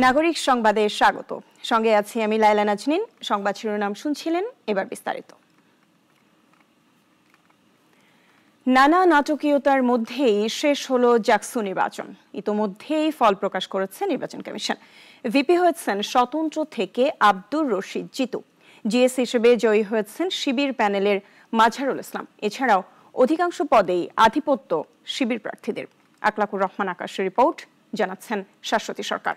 নাগরিক সংবাদে স্বাগত। সঙ্গে আছি আমি লায়লা নাজনীন। সংবাদ শিরোনাম শুনছিলেন, এবার বিস্তারিত। নানা নাটকীয়তার মধ্যেই শেষ হলো জাকসু নির্বাচন। ইতোমধ্যেই ফল প্রকাশ করেছে নির্বাচন কমিশন। ভিপি হয়েছেন স্বতন্ত্র থেকে আব্দুর রশিদ জিতু। জিএস হিসেবে জয়ী হয়েছেন শিবির প্যানেলের মাঝারুল ইসলাম। এছাড়াও অধিকাংশ পদেই আধিপত্য শিবির প্রার্থীদের। আকলাকুর রহমান আকাশের রিপোর্ট, জানাচ্ছেন শাশ্বতী সরকার।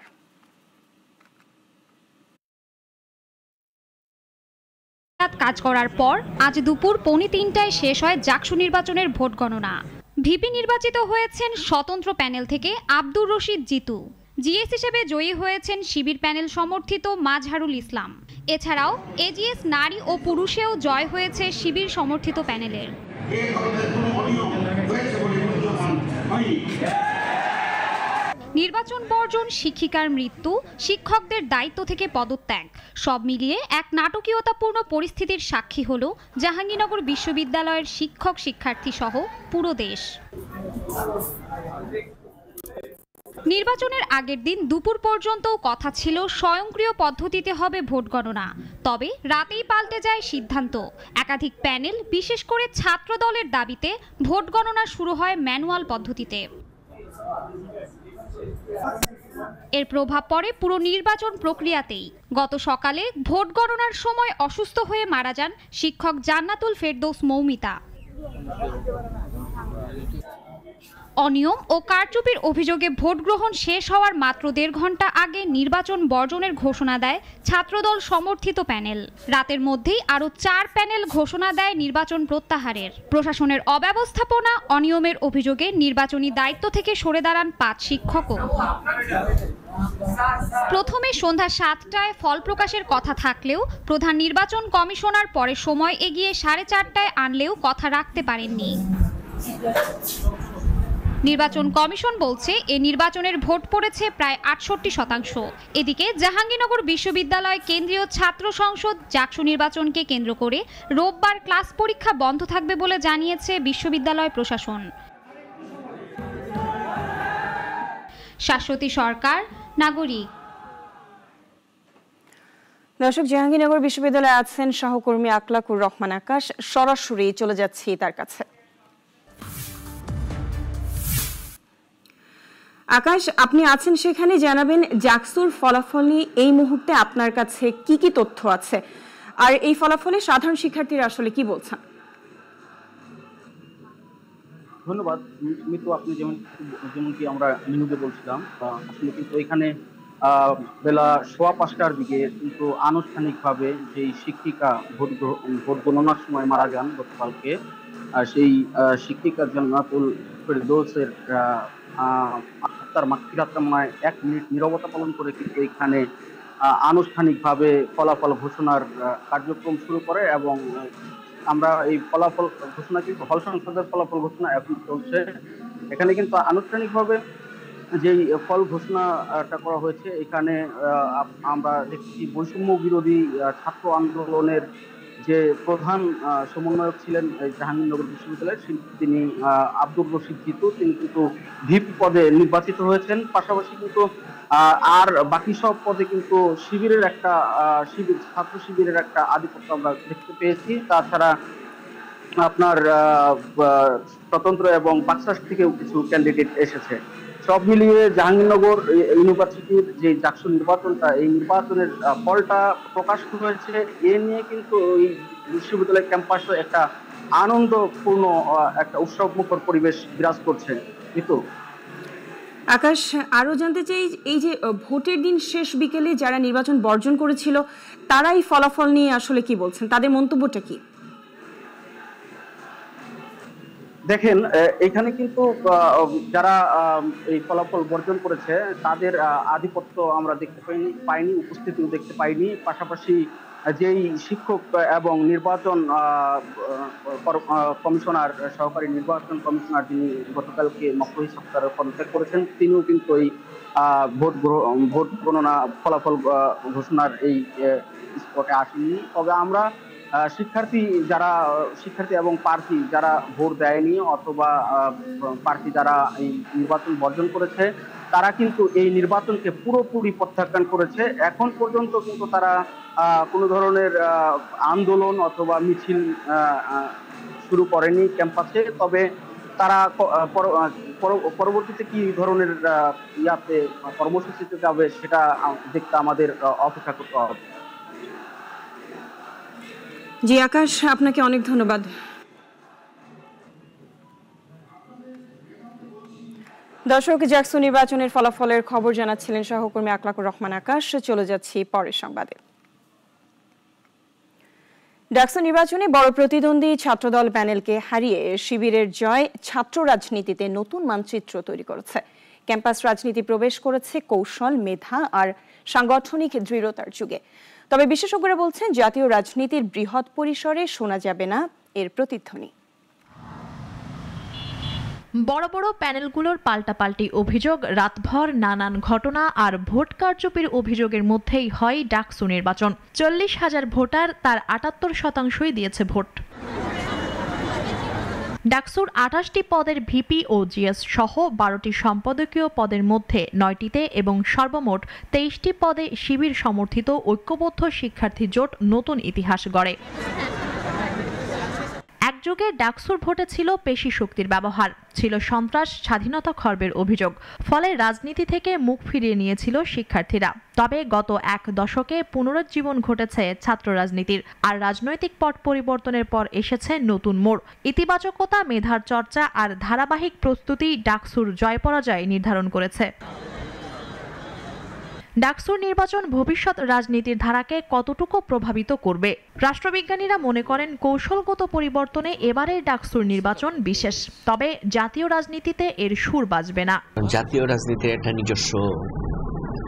কাজ করার পর আজ দুপুর 2:45টায় শেষ হয় জাকসু নির্বাচনের ভোট গণনা। ভিপি নির্বাচিত হয়েছেন স্বতন্ত্র প্যানেল থেকে আব্দুর রশিদ জিতু। জিএস হিসেবে জয়ী হয়েছেন শিবির প্যানেল সমর্থিত মাঝহারুল ইসলাম। এছাড়াও এজিএস নারী ও পুরুষেও জয় হয়েছে শিবির সমর্থিত প্যানেলের। নির্বাচন বর্জন, শিক্ষিকার মৃত্যু, শিক্ষকদের দায়িত্ব থেকে পদত্যাগ, সব মিলিয়ে এক নাটকীয়তাপূর্ণ পরিস্থিতির সাক্ষী হল জাহাঙ্গীরনগর বিশ্ববিদ্যালয়ের শিক্ষক শিক্ষার্থী সহ পুরো দেশ। নির্বাচনের আগের দিন দুপুর পর্যন্তও কথা ছিল স্বয়ংক্রিয় পদ্ধতিতে হবে ভোট গণনা। তবে রাতেই পাল্টে যায় সিদ্ধান্ত। একাধিক প্যানেল, বিশেষ করে ছাত্র দলের দাবিতে ভোট গণনা শুরু হয় ম্যানুয়াল পদ্ধতিতে। এর প্রভাব পড়ে পুরো নির্বাচন প্রক্রিয়াতেই। গত সকালে ভোট গণনার সময় অসুস্থ হয়ে মারা যান শিক্ষক জান্নাতুল ফেরদৌস মৌমিতা। অনিয়ম ও কারচুপির অভিযোগে ভোট গ্রহণ শেষ হওয়ার মাত্র 1.5 ঘন্টা আগে নির্বাচন বর্জনের ঘোষণা দেয় ছাত্রদল সমর্থিত প্যানেল। রাতের মধ্যেই আরও 4 প্যানেল ঘোষণা দেয় নির্বাচন প্রত্যাহারের। প্রশাসনের অব্যবস্থাপনা, অনিয়মের অভিযোগে নির্বাচনী দায়িত্ব থেকে সরে দাঁড়ান 5 শিক্ষকও। প্রথমে সন্ধ্যা 7টায় ফল প্রকাশের কথা থাকলেও প্রধান নির্বাচন কমিশনার পরে সময় এগিয়ে 4:30টায় আনলেও কথা রাখতে পারেননি। নির্বাচন কমিশন বলছে এ নির্বাচনের ভোট পড়েছে প্রায় 68%। এদিকে জাহাঙ্গীরনগর বিশ্ববিদ্যালয় কেন্দ্রীয় ছাত্র সংসদ জাকসু নির্বাচনকে কেন্দ্র করে রোববার ক্লাস পরীক্ষা বন্ধ থাকবে বলে জানিয়েছে বিশ্ববিদ্যালয় প্রশাসন। শাশ্বতী সরকার, নাগরিক। দর্শক, জাহাঙ্গীরনগর বিশ্ববিদ্যালয়ে আছেন সহকর্মী আকলাকুর রহমান আকাশ। সরাসরি চলে যাচ্ছি তার কাছে। আকাশ, আপনি আছেন সেখানে, জানাবেন জাকসুর ফলাফল নিয়ে এই মুহূর্তে আপনার কাছে কি কি তথ্য আছে, আর এই ফলাফলে সাধারণ শিক্ষার্থীরা আসলে কি বলছেন? ধন্যবাদ মিতু। আপনি যেমনটি আমরা নিউজে বলছিলাম, আসলে কিন্তু এখানে বেলা 5:15টার দিকে কিন্তু আনুষ্ঠানিকভাবে যেই শিক্ষিকা ভোট গণনার সময় মারা যান গতকালকে, সেই শিক্ষিকা জান্নাতুল ফেরদৌসের আত্মার মাগফিরাত কামনায় 1 মিনিট নীরবতা পালন করে কিন্তু এখানে আনুষ্ঠানিকভাবে ফলাফল ঘোষণার কার্যক্রম শুরু করে। এবং আমরা এই ফলাফল ঘোষণা কিন্তু হল সংসদের ফলাফল ঘোষণা এখন চলছে। এখানে কিন্তু আনুষ্ঠানিকভাবে যেই ফল ঘোষণাটা করা হয়েছে, এখানে আমরা দেখছি বৈষম্য বিরোধী ছাত্র আন্দোলনের যে প্রধান সমন্বয়ক ছিলেন জাহাঙ্গীরনগর বিশ্ববিদ্যালয়ের, তিনি আব্দুর রশিদ জিতু, তিনি কিন্তু ভিপি পদে নির্বাচিত হয়েছেন। পাশাপাশি কিন্তু আর বাকি সব পদে কিন্তু ছাত্র শিবিরের একটা আধিপত্য আমরা দেখতে পেয়েছি। তাছাড়া আপনার স্বতন্ত্র এবং বাকশাস থেকেও কিছু ক্যান্ডিডেট এসেছে। সব মিলিয়ে জাহাঙ্গীরনগর ইউনিভার্সিটির যে জাকসু নির্বাচনটা, এই নির্বাচনের ফলটা প্রকাশ হয়েছে, এ নিয়ে কিন্তু এই বিশ্ববিদ্যালয় ক্যাম্পাসে একটা আনন্দপূর্ণ একটা উৎসবমুখর পরিবেশ বিরাজ করছে। কিন্তু আকাশ, আরো জানতে চাই, এই যে ভোটের দিন শেষ বিকেলে যারা নির্বাচন বর্জন করেছিল, তারা এই ফলাফল নিয়ে আসলে কি বলছেন, তাদের মন্তব্যটা কি? দেখেন, এখানে কিন্তু যারা এই ফলাফল বর্জন করেছে তাদের আধিপত্য আমরা দেখতে পাইনি, উপস্থিতিও দেখতে পাইনি। পাশাপাশি যেই শিক্ষক এবং নির্বাচন কমিশনার, সহকারী নির্বাচন কমিশনার, যিনি গতকালকে মক্রুহি সরকারের পদত্যাগ করেছেন, তিনিও কিন্তু এই ভোট গণনা ফলাফল ঘোষণার এই স্পটে আসেননি। তবে আমরা শিক্ষার্থী এবং প্রার্থী যারা ভোট দেয়নি অথবা প্রার্থী যারা এই নির্বাচন বর্জন করেছে, তারা কিন্তু এই নির্বাচনকে পুরোপুরি প্রত্যাখ্যান করেছে। এখন পর্যন্ত কিন্তু তারা কোনো ধরনের আন্দোলন অথবা মিছিল শুরু করেনি ক্যাম্পাসে। তবে তারা পরবর্তীতে কি ধরনের কর্মসূচিতে যাবে সেটা দেখতে আমাদের অপেক্ষা করতে হবে। জি আকাশ, আপনাকে অনেক ধন্যবাদ। দর্শক, জাকসু নির্বাচনের ফলাফলের খবর জানাচ্ছিলেন সহকর্মী আকলাকুর রহমান আকাশ। চলে যাচ্ছি পরের সংবাদে। ডাকসু নির্বাচনে বড় প্রতিদ্বন্দ্বী ছাত্রদল প্যানেলকে হারিয়ে শিবিরের জয় ছাত্র রাজনীতিতে নতুন মানচিত্র তৈরি করেছে। ক্যাম্পাস রাজনীতি প্রবেশ করেছে কৌশল, মেধা আর সাংগঠনিক দৃঢ়তার যুগে। তবে বিশেষজ্ঞরা বলছেন জাতীয় রাজনীতির বৃহৎ পরিসরে শোনা যাবে না এর প্রতিধ্বনি। বড় বড় প্যানেলগুলোর পাল্টাপাল্টি অভিযোগ, রাতভর নানান ঘটনা আর ভোট কারচুপির অভিযোগের মধ্যেই হয় ডাকসু নির্বাচন। 40,000 ভোটার, তার 78% দিয়েছে ভোট। ডাকসুর 28টি পদের ভিপি ও জিএস সহ 12টি সম্পাদকীয় পদের মধ্যে 9টিতে এবং সর্বমোট 23টি পদে শিবির সমর্থিত ঐক্যবদ্ধ শিক্ষার্থী জোট নতুন ইতিহাস গড়ে। একযুগে ডাকসুর ভোটে ছিল পেশি শক্তির ব্যবহার, ছিল সন্ত্রাস, স্বাধীনতা খর্বের অভিযোগ। ফলে রাজনীতি থেকে মুখ ফিরিয়ে নিয়েছিল শিক্ষার্থীরা। তবে গত এক দশকে পুনরুজ্জীবন ঘটেছে ছাত্র রাজনীতির, আর রাজনৈতিক পট পরিবর্তনের পর এসেছে নতুন মোড়। ইতিবাচকতা, মেধার চর্চা আর ধারাবাহিক প্রস্তুতি ডাকসুর জয় পরাজয় নির্ধারণ করেছে। ডাকসুর নির্বাচন ভবিষ্যৎ রাজনীতির ধারাকে কতটুকু প্রভাবিত করবে? রাষ্ট্রবিজ্ঞানীরা মনে করেন কৌশলগত পরিবর্তনে এবারের ডাকসুর নির্বাচন বিশেষ, তবে জাতীয় রাজনীতিতে এর সুর বাজবে না। জাতীয় রাজনীতির একটা নিজস্ব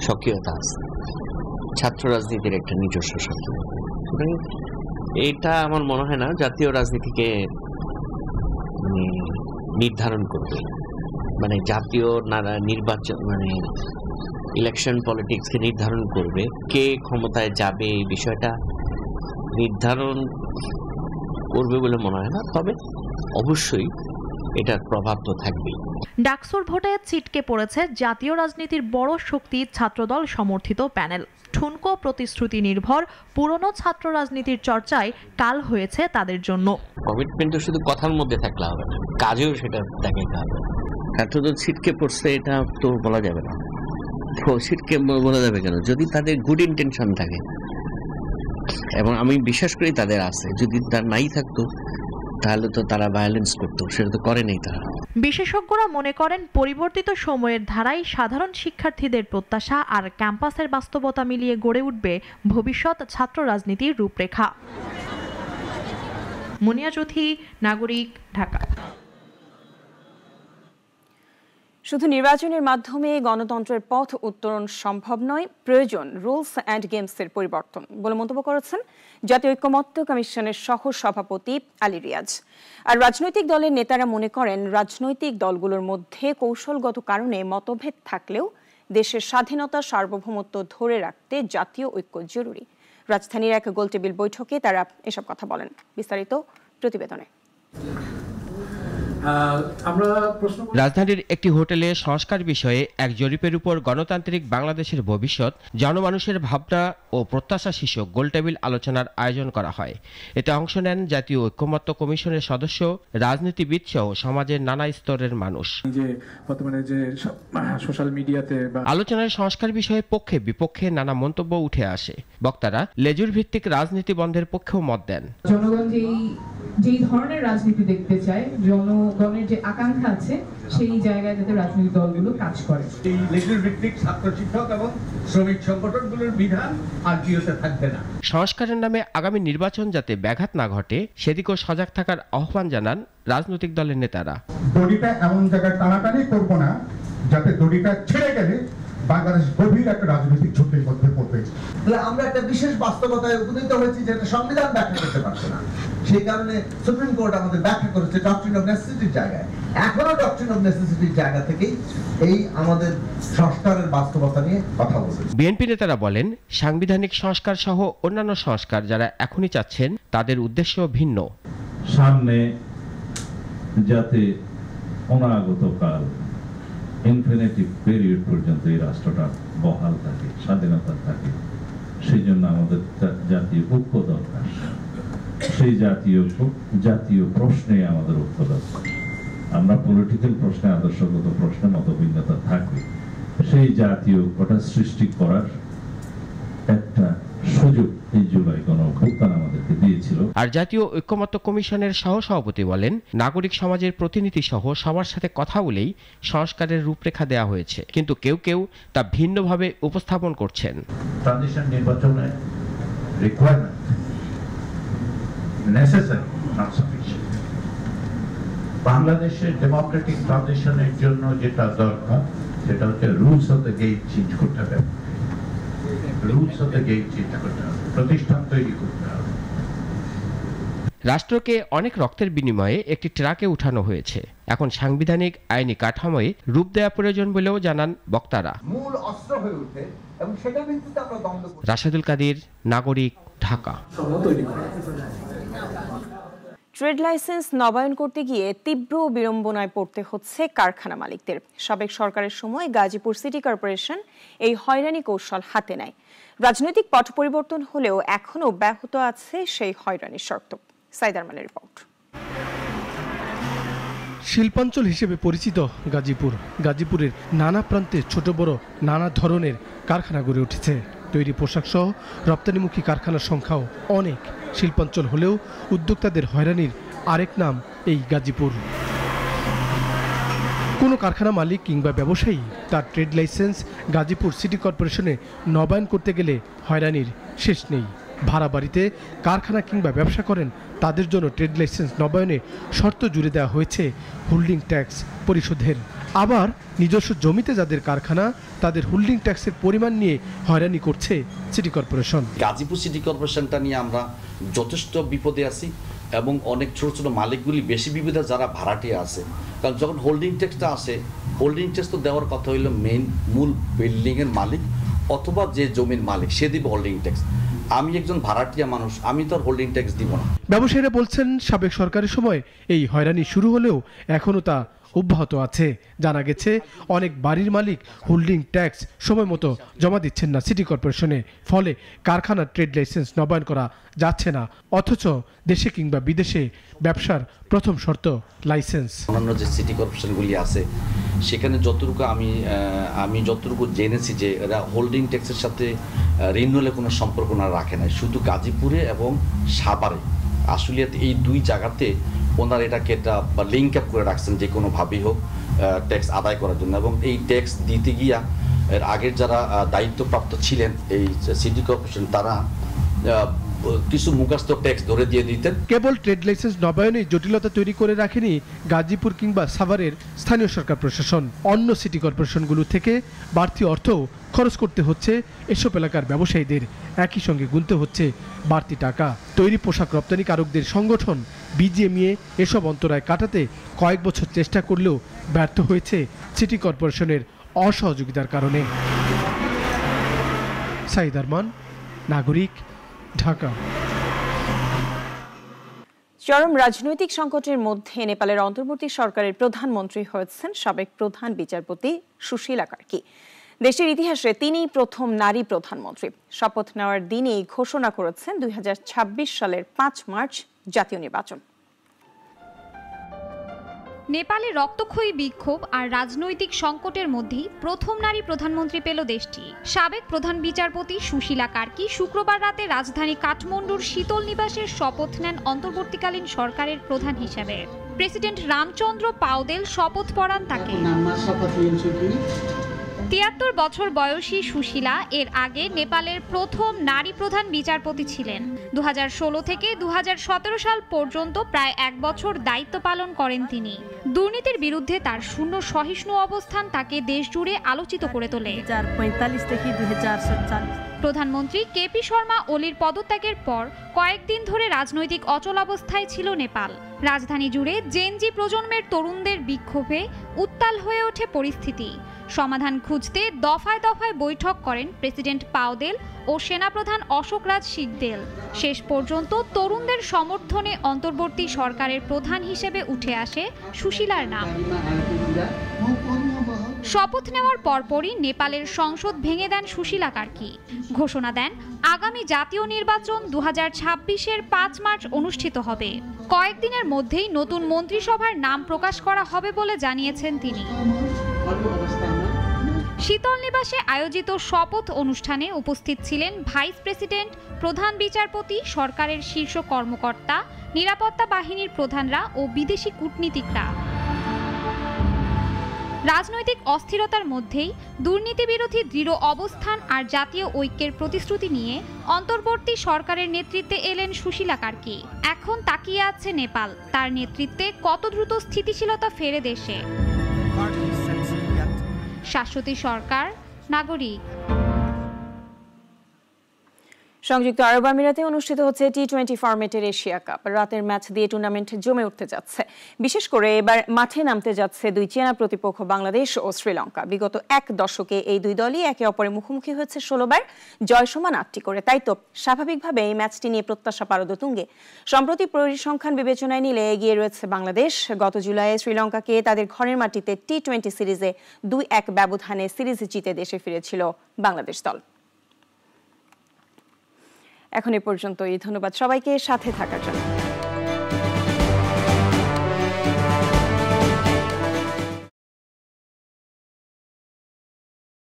সক্রিয়তা আছে, ছাত্র রাজনীতির একটা নিজস্ব সক্রিয়তা। এটা আমার মনে হয় না জাতীয় রাজনীতিকে নির্ধারণ করবে, মানে জাতীয় নির্বাচন মানে ইলেকশন পলিটিক্সকে নির্ধারণ করবে। কে ক্ষমতায় যাবে এই বিষয়টা নির্ধারণ করবে বলে মনে হয় না, তবে অবশ্যই এটার প্রভাব তো থাকবেই। ডাকসুর ভোটে ছিটকে পড়েছে জাতীয় রাজনীতির বড় শক্তি ছাত্রদল সমর্থিত প্যানেল। ঠুনকো প্রতিশ্রুতি নির্ভর পুরনো ছাত্র রাজনীতির চর্চায় কাল হয়েছে তাদের জন্য। কমিটমেন্ট তো শুধু কথার মধ্যে থাকলে হবে না, কাজেও সেটা দেখাতে হবে। ছাত্রদল ছিটকে পড়ছে এটা তো বলা যাবে না। ছিটকে বলা যাবে কেন? যদি তাদের গুড ইন্টেনশন থাকে, এবং আমি বিশ্বাস করি তাদের আছে, যদি তার নাই থাকতো তাহলে তো তারা ভায়োলেন্স করতো, সেটা তো করে নেই তারা। বিশেষজ্ঞরা মনে করেন পরিবর্তিত সময়ের ধারায় সাধারণ শিক্ষার্থীদের প্রত্যাশা আর ক্যাম্পাসের বাস্তবতা মিলিয়ে গড়ে উঠবে ভবিষ্যৎ ছাত্র রাজনীতির রূপরেখা। মুনিয়া চৌধুরী, নাগরিক, ঢাকা। শুধু নির্বাচনের মাধ্যমে গণতন্ত্রের পথ উত্তরণ সম্ভব নয়, প্রয়োজন রুলস অ্যান্ড গেমসের পরিবর্তন বলে মন্তব্য করেছেন জাতীয় ঐক্যমত্য কমিশনের সহ সভাপতি আলী রিয়াজ। আর রাজনৈতিক দলের নেতারা মনে করেন রাজনৈতিক দলগুলোর মধ্যে কৌশলগত কারণে মতভেদ থাকলেও দেশের স্বাধীনতা, সার্বভৌমত্ব ধরে রাখতে জাতীয় ঐক্য জরুরি। রাজধানীর এক গোলটেবিল বৈঠকে তারা এসব কথা বলেন। বিস্তারিত প্রতিবেদনে। রাজধানীর একটি হোটেলে সংস্কার বিষয়ে এক জরিপের উপর গণতান্ত্রিক বাংলাদেশের ভবিষ্যৎ, জনমানুষের ভাবনা ও প্রত্যাশা শীর্ষক গোলটেবিল আলোচনার আয়োজন করা হয়। এতে অংশ নেন জাতীয় ঐক্যমত্য কমিশনের সদস্য, রাজনীতিবিদ সহ সমাজের নানা স্তরের মানুষ। সোশ্যাল মিডিয়াতে আলোচনায় সংস্কার বিষয়ে পক্ষে বিপক্ষে নানা মন্তব্য উঠে আসে। বক্তারা লেজুর ভিত্তিক রাজনীতি বন্ধের পক্ষেও মত দেন। জনগণ যেই ধরনের রাজনীতি দেখতে চায়, জনগণের যে আকাঙ্ক্ষা আছে, সেই জায়গায় যাতে রাজনৈতিক দলগুলো কাজ করে। এই লেজুর ভিত্তিক ছাত্র শিক্ষক এবং শ্রমিক সংগঠনগুলোর বিধান আর জিওতে থাকবে না। সংস্কারের নামে আগামী নির্বাচন যাতে ব্যাঘাত না ঘটে সেদিকেও সজাগ থাকার আহ্বান জানান রাজনৈতিক দলের নেতারা। দড়িটা এমন জায়গায় টানাটানি করবো না যাতে দড়িটা ছেড়ে গেলে বাংলাদেশ গভীর একটা রাজনৈতিক ঝুঁকির মধ্যে পড়বে। আমরা একটা বিশেষ বাস্তবতায় উপনীত হয়েছি যেটা সংবিধান ব্যাখ্যা করতে পারছে না, সেই কারণে সুপ্রিম কোর্ট আমাদের ব্যাখ্যা করেছে ডক্ট্রিন অফ নেসেসিটির জায়গায়। এখনো ডক্ট্রিন অফ নেসেসিটির জায়গা থেকেই এই আমাদের সংস্কারের বাস্তবতা নিয়ে কথা বলছে। বিএনপি নেতারা বলেন, সাংবিধানিক সংস্কার সহ অন্যান্য সংস্কার যারা এখনই চাচ্ছেন তাদের উদ্দেশ্য ভিন্ন। সামনে যাতে অনাগত কাল ইনফিনিটিভ পিরিয়ড পর্যন্ত এই রাষ্ট্রটা বহাল থাকে, স্বাধীনতা থাকে। সেই জন্য আমাদের জাতীয় ঐক্য দরকার। সেই জাতীয় প্রশ্নে আমাদের ঐক্য দরকার। আমরা পলিটিক্যাল প্রশ্নে, আদর্শগত প্রশ্নে মতভিন্নতা থাকবে, সেই জাতীয় ঐক্যটা সৃষ্টি করার একটা সুযোগ এই জুলাই গণঅভ্যুত্থান আমাদেরকে দিয়েছিল। আর জাতীয় ঐক্যমত্য কমিশনের সহসভাপতি বলেন, নাগরিক সমাজের প্রতিনিধি সহ সবার সাথে কথা বলেই সংস্কারের রূপরেখা দেওয়া হয়েছে, কিন্তু কেউ কেউ তা ভিন্নভাবে উপস্থাপন করছেন। ট্রানজিশন নির্বাচনের রিকোয়ারমেন্ট নেসেসারি, নট সাফিশিয়েন্ট। বাংলাদেশের ডেমোক্রেটিক ট্রানজিশনের জন্য যেটা দরকার সেটা হচ্ছে rules of the game change করতে হবে। প্রতিষ্ঠান তৈরি করতে হবে। রাষ্ট্রকে অনেক রক্তের বিনিময়ে একটি ট্রাকে উঠানো হয়েছে। এখন সাংবিধানিক আইনি কাঠামোয় রূপ দেওয়া প্রয়োজন বলেও জানান বক্তারা। মূল অস্ত্র হয়ে ওঠে এবং সেটার ভিত্তিতে আমরা দ্বন্দ্ব। রাশেদুল কাদির, নাগরিক, ঢাকা। ট্রেড লাইসেন্স নবায়ন করতে গিয়ে তীব্র বিড়ম্বনায় পড়তে হচ্ছে কারখানা মালিকদের। সাবেক সরকারের সময় গাজীপুর সিটি কর্পোরেশন এই হয়রানি কৌশল হাতে নেয়। রাজনৈতিক পট পরিবর্তন হলেও এখনো ব্যাহত আছে সেই হয়রানির শর্ত। সাইদ আরমানের রিপোর্ট। শিল্পাঞ্চল হিসেবে পরিচিত গাজীপুরের নানা প্রান্তে ছোট বড় নানা ধরনের কারখানা গড়ে উঠেছে। তৈরি পোশাক সহ রপ্তানিমুখী কারখানার সংখ্যাও অনেক। শিল্পাঞ্চল হলেও উদ্যোক্তাদের হয়রানির আরেক নাম এই গাজীপুর। কোনো কারখানা মালিক কিংবা ব্যবসায়ী তার ট্রেড লাইসেন্স গাজীপুর সিটি কর্পোরেশনে নবায়ন করতে গেলে হয়রানির শেষ নেই। ভাড়া বাড়িতে কারখানা কিংবা ব্যবসা করেন তাদের জন্য ট্রেড লাইসেন্স নবায়নে শর্ত জুড়ে দেওয়া হয়েছে হোল্ডিং ট্যাক্স পরিশোধের। আবার নিজস্ব জমিতে যাদের কারখানা তাদের হোল্ডিং ট্যাক্সের পরিমাণ নিয়ে হয়রানি করছে সিটি কর্পোরেশন। গাজীপুর সিটি কর্পোরেশনটা নিয়ে আমরা যথেষ্ট বিপদে আছি এবং অনেক ছোট ছোট মালিকগুলি বেশি বিপদে, যারা ভাড়াটিয়া আছে। কারণ যখন হোল্ডিং ট্যাক্সটা আসে, হোল্ডিং ট্যাক্স তো দেওয়ার কথা হইলো মূল বিল্ডিংয়ের মালিক অথবা যে জমির মালিক, সে দিবে হোল্ডিং ট্যাক্স। আমি একজন ভাড়াটিয়া মানুষ, আমি তো আর হোল্ডিং ট্যাক্স দিব না। ব্যবসায়ীরা বলছেন সাবেক সরকারের সময় এই হয়রানি শুরু হলেও এখনো তা অব্যাহত আছে। জানা গেছে অনেক বাড়ির মালিক হোল্ডিং ট্যাক্স সময় মতো জমা দিচ্ছেন না সিটি কর্পোরেশনে, ফলে কারখানার ট্রেড লাইসেন্স নবায়ন করা যাচ্ছে না। অথচ দেশে কিংবা বিদেশে ব্যবসার প্রথম শর্ত লাইসেন্স। অন্যান্য যে সিটি কর্পোরেশনগুলি আছে সেখানে আমি যতটুকু জেনেছি যে এরা হোল্ডিং ট্যাক্সের সাথে রিনিউয়ালের কোনো সম্পর্ক না রাখে না। শুধু গাজীপুরে এবং সাভারে, আশুলিয়াতে এই দুই জায়গাতে ওনারা এটাকে লিঙ্ক আপ করে রাখছেন যে কোনোভাবেই হোক ট্যাক্স আদায় করার জন্য। এবং এই ট্যাক্স দিতে গিয়া এর আগের যারা দায়িত্বপ্রাপ্ত ছিলেন এই সিটি কর্পোরেশন, তারা কিছু মুখস্থ ট্যাক্স ধরে দিয়ে দিতেন। কেবল ট্রেড লাইসেন্স নবায়নে জটিলতা তৈরি করে রাখেনি গাজীপুর কিংবা সাভারের স্থানীয় সরকার প্রশাসন। অন্য সিটি কর্পোরেশনগুলো থেকে বাড়তি অর্থ খরচ করতে হচ্ছে এসব এলাকার ব্যবসায়ীদের। একই সঙ্গে গুনতে হচ্ছে বাড়তি টাকা। তৈরি পোশাক রপ্তানিকারকদের সংগঠন বিজিএমইএ এসব অন্তরায় কাটাতে কয়েক বছর চেষ্টা করলেও ব্যর্থ হয়েছে সিটি কর্পোরেশনের অসহযোগিতার কারণে। সাইদ আরমান, নাগরিক, ঢাকা। চরম রাজনৈতিক সংকটের মধ্যে নেপালের অন্তর্বর্তী সরকারের প্রধানমন্ত্রী হয়েছেন সাবেক প্রধান বিচারপতি সুশীলা কার্কি। দেশের ইতিহাসে তিনিই প্রথম নারী প্রধানমন্ত্রী। শপথ নেওয়ার দিনেই ঘোষণা করেছেন 2026 সালের 5 মার্চ জাতীয় নির্বাচন। নেপালে রক্তক্ষয়ী বিক্ষোভ আর রাজনৈতিক সংকটের মধ্যেই প্রথম নারী প্রধানমন্ত্রী পেল দেশটি। সাবেক প্রধান বিচারপতি সুশীলা কার্কি শুক্রবার রাতে রাজধানী কাঠমান্ডুর শীতল নিবাসের শপথ নেন অন্তর্বর্তীকালীন সরকারের প্রধান হিসেবে। প্রেসিডেন্ট রামচন্দ্র পাউদেল শপথ পড়ান তাকে। 73 বছর বয়সী সুশীলা এর আগে নেপালের প্রথম নারী প্রধান বিচারপতি ছিলেন। 2016 থেকে 2017 সাল পর্যন্ত প্রায় 1 বছর দায়িত্ব পালন করেন তিনি। দুর্নীতির বিরুদ্ধে তার শূন্য সহিষ্ণু অবস্থান তাকে দেশজুড়ে আলোচিত করে তোলে। 2045 থেকে 2047 প্রধানমন্ত্রী কেপি শর্মা ওলির পদত্যাগের পর কয়েকদিন ধরে রাজনৈতিক অচলাবস্থায় ছিল নেপাল। রাজধানী জুড়ে জেনজি প্রজন্মের তরুণদের বিক্ষোভে উত্তাল হয়ে ওঠে পরিস্থিতি। সমাধান খুঁজতে দফায় দফায় বৈঠক করেন প্রেসিডেন্ট পাউদেল ও সেনাপ্রধান অশোক রাজ সিংদেল। শেষ পর্যন্ত তরুণদের সমর্থনে অন্তর্বর্তী সরকারের প্রধান হিসেবে উঠে আসে সুশীলার নাম। শপথ নেওয়ার পরপরই নেপালের সংসদ ভেঙে দেন সুশীলা কার্কি। ঘোষণা দেন আগামী জাতীয় নির্বাচন 2026-এর 5 মার্চ অনুষ্ঠিত হবে। কয়েকদিনের মধ্যেই নতুন মন্ত্রিসভার নাম প্রকাশ করা হবে বলে জানিয়েছেন তিনি। শীতল নিবাসে আয়োজিত শপথ অনুষ্ঠানে উপস্থিত ছিলেন ভাইস প্রেসিডেন্ট, প্রধান বিচারপতি, সরকারের শীর্ষ কর্মকর্তা, নিরাপত্তা বাহিনীর প্রধানরা ও বিদেশি কূটনীতিকরা। রাজনৈতিক অস্থিরতার মধ্যেই দুর্নীতি বিরোধী দৃঢ় অবস্থান আর জাতীয় ঐক্যের প্রতিশ্রুতি নিয়ে অন্তর্বর্তী সরকারের নেতৃত্বে এলেন সুশীলা কার্কি। এখন তাকিয়ে আছে নেপাল, তার নেতৃত্বে কত দ্রুত স্থিতিশীলতা ফেরে দেশে। শাশ্বতী সরকার, নাগরিক। সংযুক্ত আরব আমিরাতে অনুষ্ঠিত হচ্ছে টি-20 ফরম্যাটের এশিয়া কাপ। রাতের ম্যাচ দিয়ে টুর্নামেন্ট জমে উঠতে যাচ্ছে। বিশেষ করে এবার মাঠে নামতে যাচ্ছে দুই চেনা প্রতিপক্ষ বাংলাদেশ ও শ্রীলঙ্কা। বিগত এক দশকে এই দুই দলই একে অপরের মুখোমুখি হয়েছে 16 বার, জয় সমান 8টি করে। তাই তো স্বাভাবিকভাবে এই ম্যাচটি নিয়ে প্রত্যাশা পারদতুঙ্গে। সম্প্রতি পরিসংখ্যান বিবেচনায় নিলে এগিয়ে রয়েছে বাংলাদেশ। গত জুলাইয়ে শ্রীলঙ্কাকে তাদের ঘরের মাটিতে টি-20 সিরিজে 2-1 ব্যবধানে সিরিজ জিতে দেশে ফিরেছিল বাংলাদেশ দল। এখন এ পর্যন্তই। ধন্যবাদ সবাইকে সাথে থাকার জন্য।